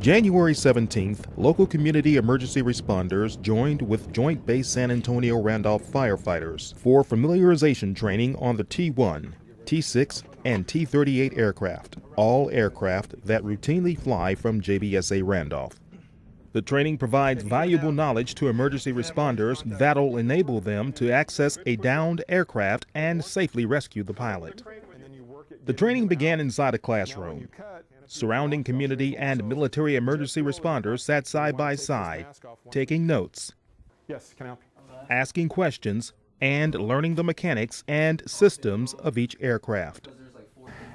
January 17th, local community emergency responders joined with Joint Base San Antonio Randolph firefighters for familiarization training on the T-1, T-6, and T-38 aircraft, all aircraft that routinely fly from JBSA Randolph. The training provides valuable knowledge to emergency responders that'll enable them to access a downed aircraft and safely rescue the pilot. The training began inside a classroom. Surrounding community and military emergency responders sat side by side, taking notes, asking questions, and learning the mechanics and systems of each aircraft.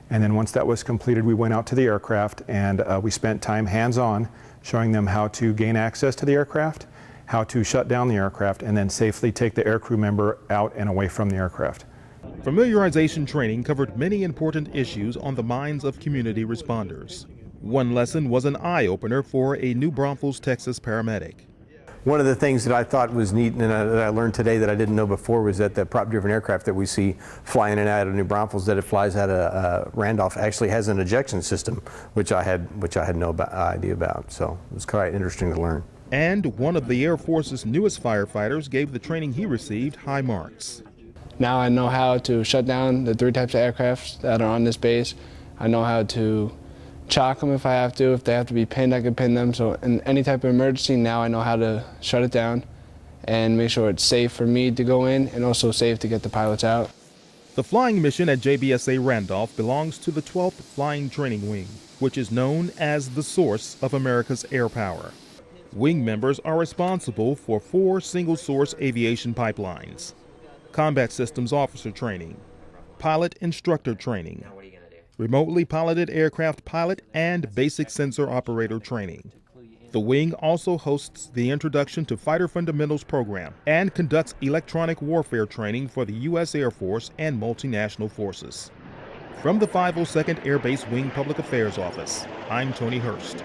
And then once that was completed, we went out to the aircraft and we spent time hands-on showing them how to gain access to the aircraft, how to shut down the aircraft, and then safely take the aircrew member out and away from the aircraft. Familiarization training covered many important issues on the minds of community responders. One lesson was an eye-opener for a New Braunfels, Texas paramedic. One of the things that I thought was neat and that I learned today that I didn't know before was that the prop-driven aircraft that we see fly in and out of New Braunfels, that it flies out of Randolph, actually has an ejection system, which I had no idea about. So it was quite interesting to learn. And one of the Air Force's newest firefighters gave the training he received high marks. Now I know how to shut down the 3 types of aircraft that are on this base. I know how to chock them if I have to. If they have to be pinned, I can pin them. So in any type of emergency, now I know how to shut it down and make sure it's safe for me to go in and also safe to get the pilots out. The flying mission at JBSA Randolph belongs to the 12th Flying Training Wing, which is known as the source of America's air power. Wing members are responsible for 4 single-source aviation pipelines: combat systems officer training, pilot instructor training, remotely piloted aircraft pilot, and basic sensor operator training. The wing also hosts the Introduction to Fighter Fundamentals program and conducts electronic warfare training for the U.S. Air Force and multinational forces. From the 502nd Air Base Wing Public Affairs Office, I'm Tony Hurst.